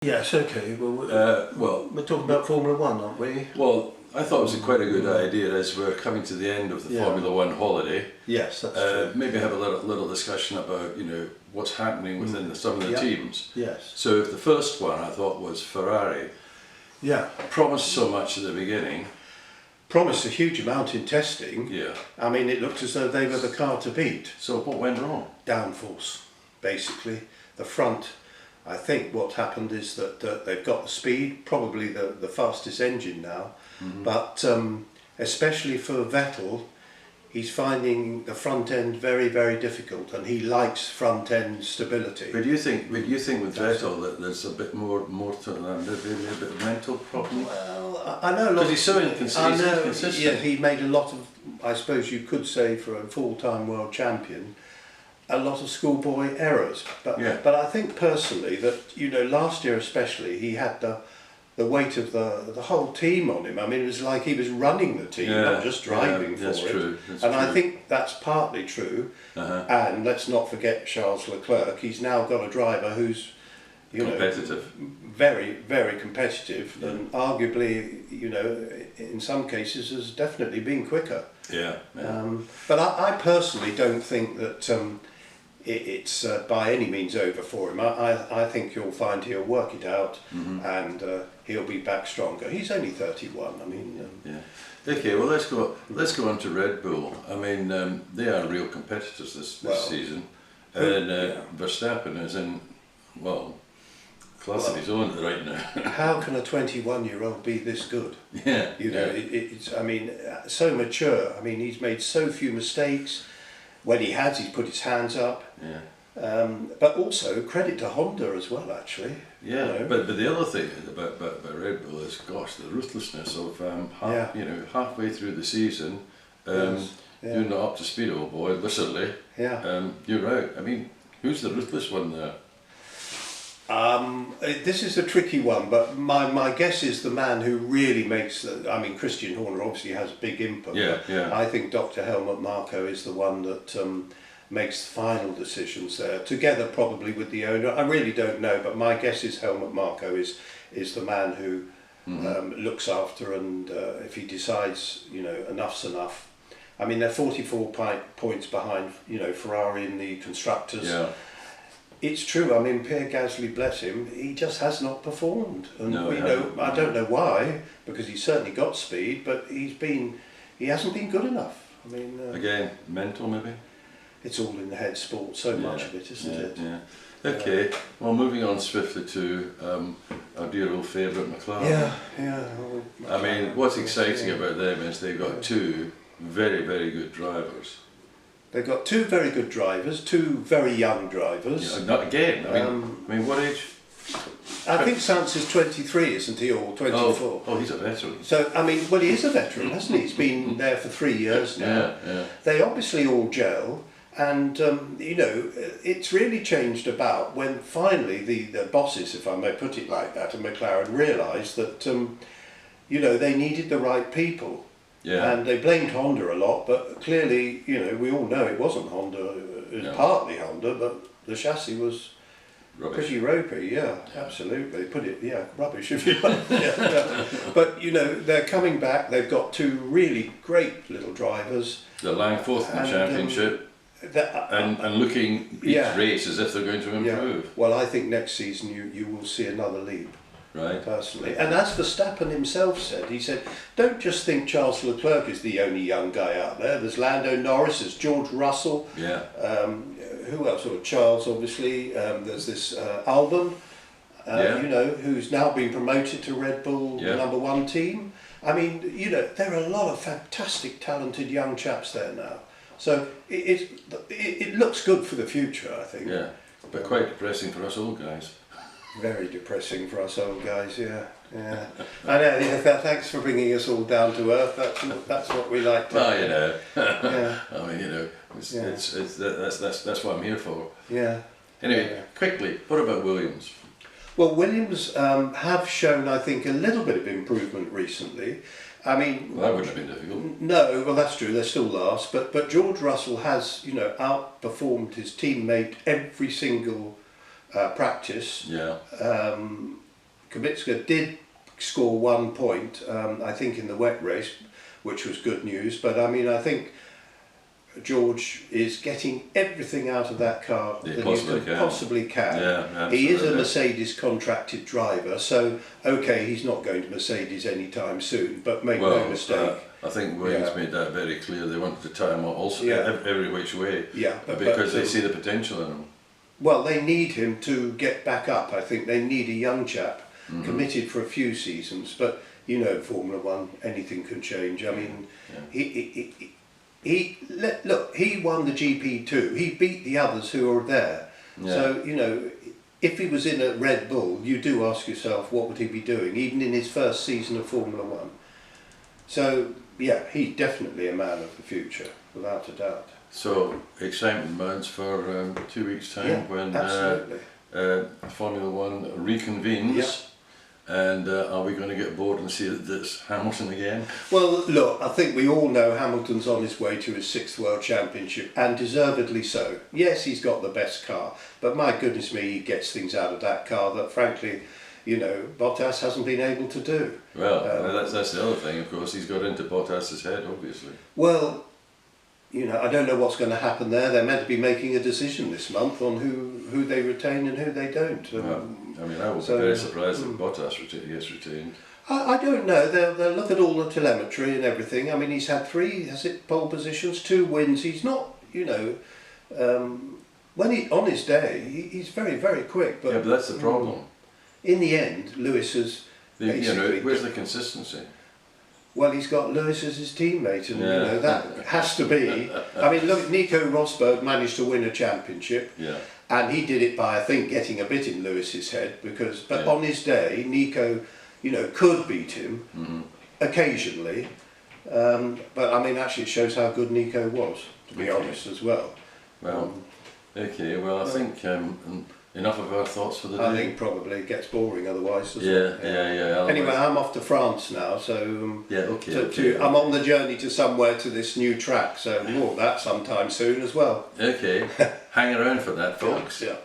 Yes, okay. We're talking about Formula One, aren't we? Well, I thought it was quite a good idea as we're coming to the end of the Formula One holiday. Yes, that's true. Maybe have a little discussion about what's happening within some of the teams. Yes. So if the first one I thought was Ferrari. Yeah. Promised so much at the beginning. Promised a huge amount in testing. Yeah. I mean, it looked as though they were the car to beat. So what went wrong? Downforce, basically. The front. I think what happened is that they've got the speed, probably the fastest engine now, but especially for Vettel, he's finding the front end very, very difficult, and he likes front end stability. But do you think with Vettel that there's a bit more to that, maybe a bit of mental problem? Well, I know a lot. Because he's so inconsistent. Yeah, he made a lot of, I suppose you could say, for a full-time world champion, a lot of schoolboy errors, but I think personally that last year especially he had the weight of the whole team on him. I mean, it was like he was running the team, not just driving for it. True. I think that's partly true. And let's not forget Charles Leclerc. He's now got a driver who's competitive, very, very competitive, and arguably in some cases has definitely been quicker. But I personally don't think that. It's by any means over for him. I think you'll find he'll work it out, and he'll be back stronger. He's only 31. I mean. Okay, well let's go on to Red Bull. I mean, they are real competitors this season, and Verstappen is in class of his own right now. How can a 21-year-old be this good? Yeah. It's. I mean, so mature. I mean, he's made so few mistakes. When he has, he's put his hands up. But also credit to Honda as well, actually. Yeah. But the other thing about Red Bull is, gosh, the ruthlessness of halfway through the season, you're not up to speed, old boy. Literally. You're out. I mean, who's the ruthless one there? This is a tricky one, but my guess is the man who really makes Christian Horner obviously has a big input. I think Dr. Helmut Marko is the one that makes the final decisions there, together probably with the owner. I really don't know, but my guess is Helmut Marko is the man who looks after, and if he decides enough's enough. I mean, they're 44 points behind Ferrari in the constructors. It's true. I mean, Pierre Gasly, bless him, he just has not performed, and I don't know why, because he's certainly got speed, but he hasn't been good enough. I mean, again, mental maybe. It's all in the head sport. So much of it, isn't it? Yeah. Okay. Well, moving on swiftly to our dear old favourite McLaren. I mean, what's exciting about them is they've got two very, very good drivers. They've got two very good drivers, two very young drivers. Not again. I mean, what age? I think Sainz is 23, isn't he, or 24? Oh, he's a veteran. So, I mean, well, he is a veteran, hasn't he? He's been there for 3 years now. They obviously all gel, and, it's really changed about when finally the bosses, if I may put it like that, of McLaren realised that, they needed the right people. And they blamed Honda a lot, but clearly, we all know it wasn't Honda. It was partly Honda, but the chassis was pretty ropey. Absolutely. Put it, rubbish if you like. But they're coming back. They've got two really great little drivers. They're lying fourth in the championship, and looking each race as if they're going to improve. Well, I think next season you will see another leap. Right. Personally, and as Verstappen himself said, he said, don't just think Charles Leclerc is the only young guy out there. There's Lando Norris, there's George Russell, who else? Or Charles, obviously. There's this Albon, who's now been promoted to Red Bull #1 team. I mean, there are a lot of fantastic, talented young chaps there now. So it looks good for the future, I think. Yeah, but quite depressing for us old guys. Very depressing for us old guys, I know. Thanks for bringing us all down to earth. That's what we like to. I mean, that's what I'm here for. Anyway, quickly, what about Williams? Well, Williams have shown, I think, a little bit of improvement recently. I mean, that wouldn't have been difficult. No, well, that's true. They're still last, but George Russell has, outperformed his teammate every single practice. Kubica did score 1 point, I think, in the wet race, which was good news. But I mean, I think George is getting everything out of that car that he possibly can. Yeah, he is a Mercedes contracted driver, so okay, he's not going to Mercedes anytime soon, but make no mistake. I think Williams made that very clear. They wanted to tie him up also every which way. Yeah, because they see the potential in him. Well, they need him to get back up. I think they need a young chap committed for a few seasons. But you know, Formula One, anything can change. I mean, he won the GP2. He beat the others who were there. Yeah. So you know, if he was in a Red Bull, you do ask yourself, what would he be doing, even in his first season of Formula One? So yeah, he's definitely a man of the future, without a doubt. So excitement mounts for 2 weeks' time when Formula One reconvenes. Yeah. And are we going to get bored and see this Hamilton again? Well, look, I think we all know Hamilton's on his way to his 6th World Championship, and deservedly so. Yes, he's got the best car, but my goodness me, he gets things out of that car that, frankly, you know, Bottas hasn't been able to do. Well, that's the other thing, of course. He's got into Bottas's head, obviously. Well, you know, I don't know what's going to happen there. They're meant to be making a decision this month on who they retain and who they don't. I mean, I would be very surprised if Bottas gets retained. I don't know. They'll look at all the telemetry and everything. I mean, he's had 3 pole positions, 2 wins. He's not, you know, when he on his day, he's very, very quick. But, yeah, but that's the problem. In the end, Lewis has where's the consistency? Well, he's got Lewis as his teammate, and you know that has to be. I mean, look, Nico Rosberg managed to win a championship, and he did it by, I think, getting a bit in Lewis's head. But on his day, Nico, you know, could beat him occasionally. But I mean, actually, it shows how good Nico was, to be honest, as well. Well, okay. Well, I think enough of our thoughts for the day. I think probably it gets boring otherwise, doesn't it? Yeah. Anyway, I'm off to France now, so okay. I'm on the journey to somewhere to this new track, so we'll walk that sometime soon as well. Okay, hang around for that, folks. Yeah.